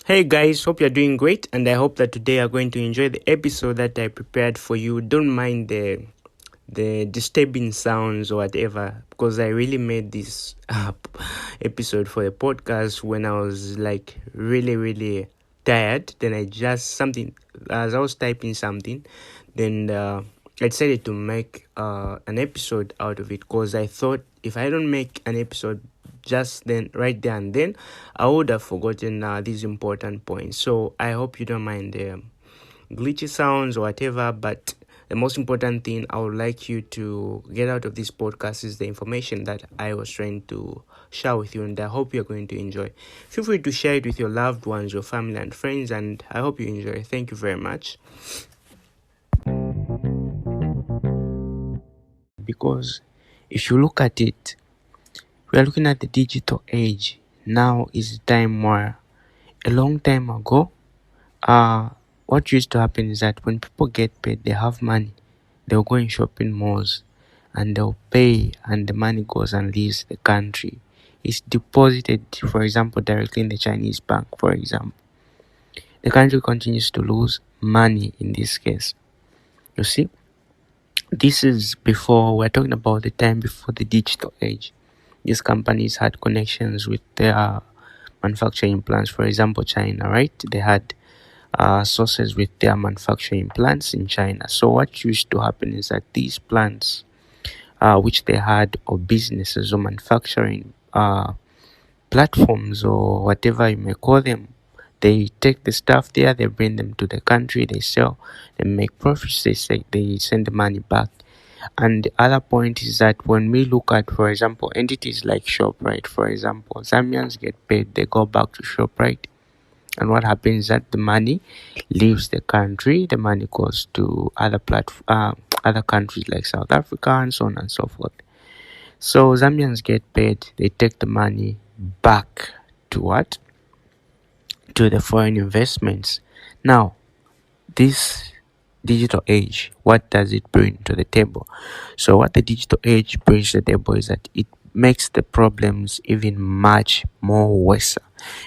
Hey guys, hope you're doing great, and I hope that today you're going to enjoy the episode that I prepared for you. Don't mind the disturbing sounds or whatever, because I really made this episode for the podcast when I was like really tired. Then I just something as I was typing something, then I decided to make an episode out of it because I thought if I don't make an episode just then right there and then I would have forgotten these important points. So I hope you don't mind the glitchy sounds or whatever, but the most important thing I would like you to get out of this podcast is the information that I was trying to share with you, and I hope you're going to enjoy. Feel free to share it with your loved ones, your family and friends, and I hope you enjoy. Thank you very much. Because if you look at it, we are looking at the digital age. Now is the time where a long time ago, what used to happen is that when people get paid, they have money, they'll go in shopping malls and they'll pay, and the money goes and leaves the country. It's deposited, for example, directly in the Chinese bank, for example. The country continues to lose money in this case. You see, this is before, we're talking about the time before the digital age. These companies had connections with their manufacturing plants. For example, China, right? They had sources with their manufacturing plants in China. So what used to happen is that these plants, which they had, or businesses or manufacturing platforms or whatever you may call them, they take the stuff there, they bring them to the country, they sell, they make profits, they send the money back. And the other point is that when we look at, for example, entities like ShopRite, for example, Zambians get paid, they go back to ShopRite, and what happens is that the money leaves the country, the money goes to other countries like South Africa and so on and so forth. So Zambians get paid, they take the money back to what? To the foreign investments. Now, this digital age, what does it bring to the table? So what the digital age brings to the table is that it makes the problems even much more worse,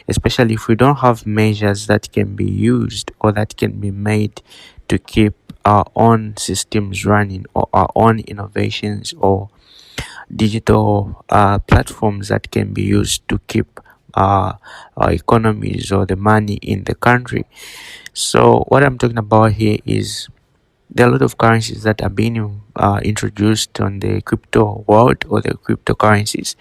especially if we don't have measures that can be used or that can be made to keep our own systems running, or our own innovations or digital platforms that can be used to keep our economies or the money in the country. So what I'm talking about here is there are a lot of currencies that are being introduced on the crypto world, or the cryptocurrencies.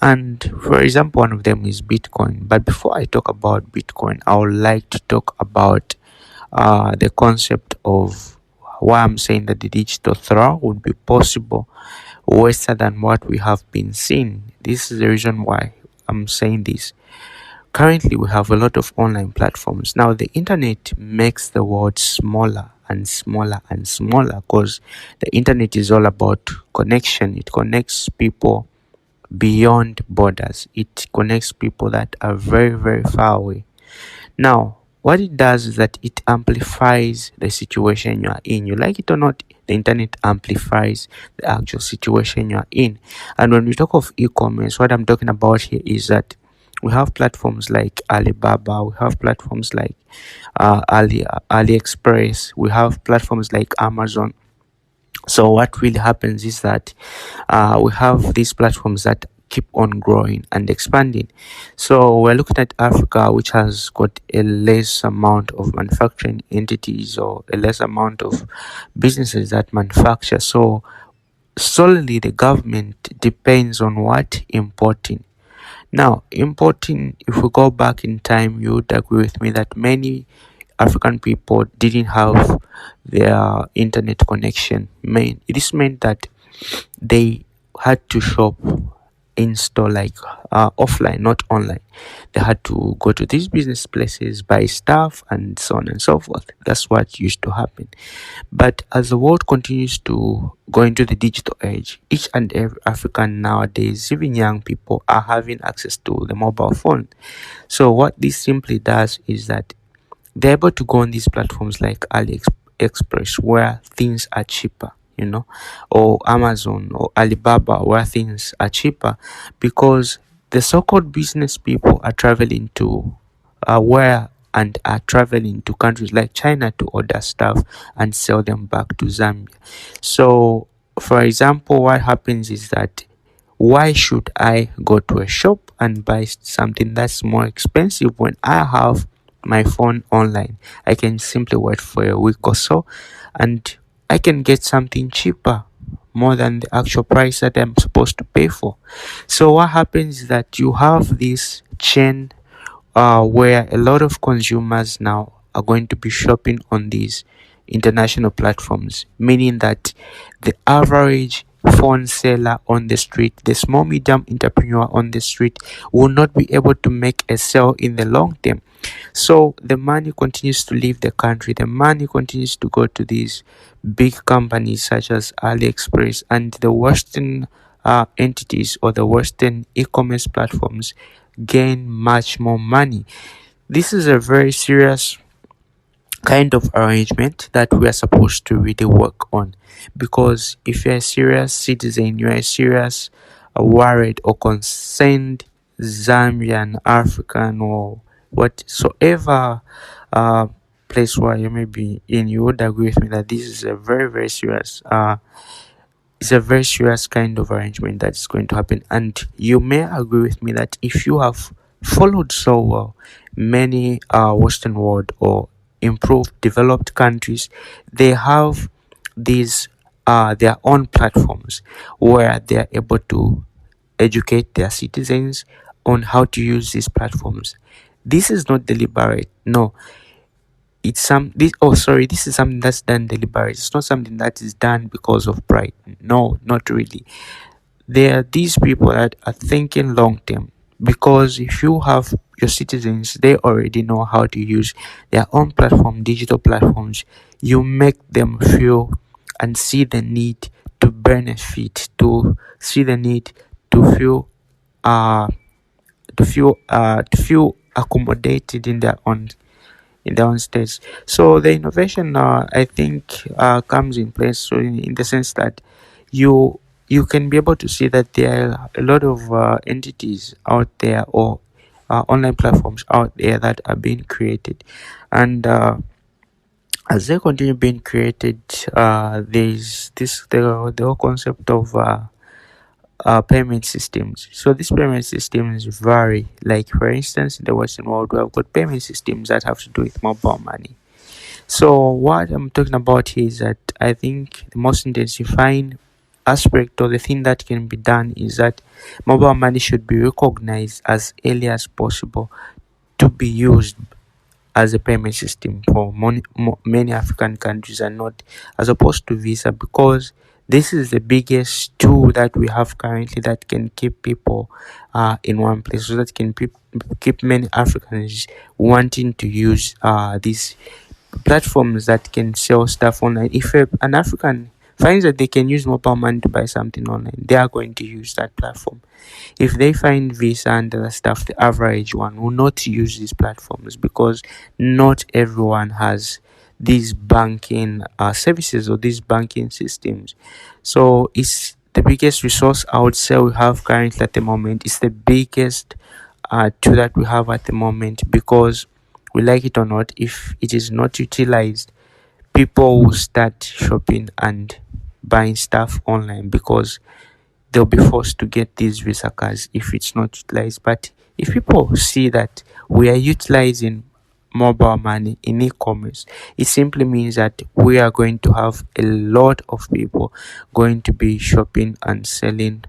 And for example, one of them is Bitcoin. But before I talk about Bitcoin, I would like to talk about the concept of why I'm saying that the digital throw would be possible worse than what we have been seeing. This is the reason why I'm saying this. Currently, we have a lot of online platforms. Now, the internet makes the world smaller and smaller and smaller, because the internet is all about connection. It connects people beyond borders. It connects people that are very far away. Now, what it does is that it amplifies the situation you are in. You like it or not, the internet amplifies the actual situation you are in. And when we talk of e-commerce, what I'm talking about here is that we have platforms like Alibaba, we have platforms like AliExpress, we have platforms like Amazon. So what really happens is that we have these platforms that keep on growing and expanding. So we're looking at Africa, which has got a less amount of manufacturing entities, or a less amount of businesses that manufacture. So solely the government depends on what? Importing. Now, importing, if we go back in time, you would agree with me that many African people didn't have their internet connection. This meant that they had to shop in store, like offline, not online. They had to go to these business places, buy stuff, and so on and so forth. That's what used to happen. But as the world continues to go into the digital age, each and every African nowadays, even young people, are having access to the mobile phone. So what this simply does is that they're able to go on these platforms like AliExpress, where things are cheaper, or Amazon or Alibaba, where things are cheaper, because the so-called business people are traveling to where and are traveling to countries like China to order stuff and sell them back to Zambia. So, for example, what happens is that why should I go to a shop and buy something that's more expensive when I have my phone online? I can simply wait for a week or so and I can get something cheaper, more than the actual price that I'm supposed to pay for. So what happens is that you have this chain where a lot of consumers now are going to be shopping on these international platforms, meaning that the average phone seller on the street, the small medium entrepreneur on the street, will not be able to make a sale in the long term. So the money continues to leave the country, the money continues to go to these big companies such as AliExpress, and the Western entities or the Western e commerce platforms gain much more money. This is a very serious kind of arrangement that we are supposed to really work on, because if you're a serious citizen, you're a serious worried or concerned Zambian, African, or whatsoever uh, place where you may be in, you would agree with me that this is a very, very serious it's a very serious kind of arrangement that's going to happen. And you may agree with me that if you have followed so well many Western world or improved developed countries, they have these their own platforms where they are able to educate their citizens on how to use these platforms. This is not deliberate. No, it's some this oh sorry this is something that's done deliberate. It's not something that is done because of pride. No, not really. There are these people that are thinking long term, because if you have your citizens, they already know how to use their own platform, digital platforms. You make them feel and see the need to benefit, to see the need to feel uh to feel accommodated in their own states. So the innovation, I think, comes in place. So in the sense that you you can be able to see that there are a lot of entities out there, or online platforms out there that are being created, and as they continue being created, there's the whole concept of payment systems. So these payment systems vary. Like for instance, in the Western world, we have got payment systems that have to do with mobile money. So what I'm talking about here is that I think the most intensifying aspect or the thing that can be done is that mobile money should be recognized as early as possible to be used as a payment system for many African countries, and not as opposed to Visa, because this is the biggest tool that we have currently that can keep people in one place, so that can keep many Africans wanting to use these platforms that can sell stuff online. If an African finds that they can use mobile money to buy something online, they are going to use that platform. If they find Visa and other stuff, the average one will not use these platforms, because not everyone has these banking services or these banking systems. So it's the biggest resource I would say we have currently at the moment. It's the biggest tool that we have at the moment, because we like it or not, if it is not utilized, people will start shopping and buying stuff online, because they'll be forced to get these Visa cards if it's not utilized. But if people see that we are utilizing mobile money in e-commerce, it simply means that we are going to have a lot of people going to be shopping and selling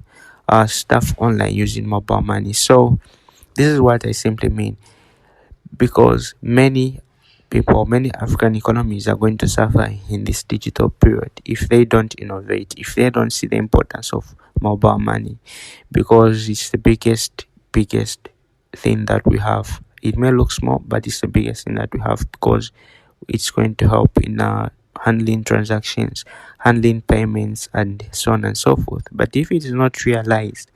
stuff online using mobile money. So this is what I simply mean, because many African economies are going to suffer in this digital period if they don't innovate, if they don't see the importance of mobile money, because it's the biggest thing that we have. It may look small, but it's the biggest thing that we have, because it's going to help in handling transactions, handling payments, and so on and so forth. But if it is not realized,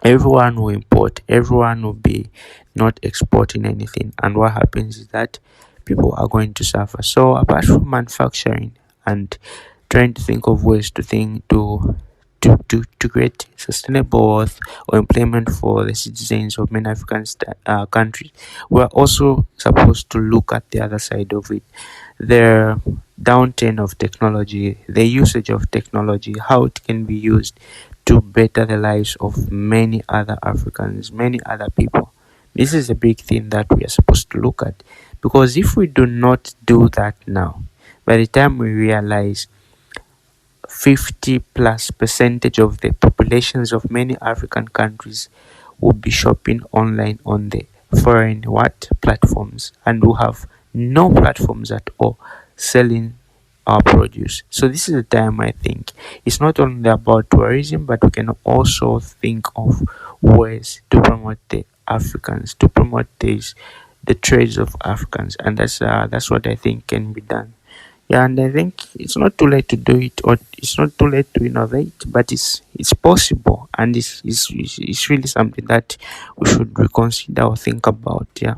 everyone will import, everyone will be not exporting anything, and what happens is that people are going to suffer. So apart from manufacturing and trying to think of ways to to create sustainable wealth or employment for the citizens of many African countries, we're also supposed to look at the other side of it, the downturn of technology, the usage of technology, how it can be used to better the lives of many other Africans, many other people. This is a big thing that we are supposed to look at, because if we do not do that now, by the time we realize 50 plus percentage of the populations of many African countries will be shopping online on the foreign what platforms, and we have no platforms at all selling our produce. So this is the time I think it's not only about tourism, but we can also think of ways to promote the Africans, to promote the trades of Africans, and that's what I think can be done. Yeah, and I think it's not too late to do it, or it's not too late to innovate, but it's possible, and it's really something that we should reconsider or think about. Yeah.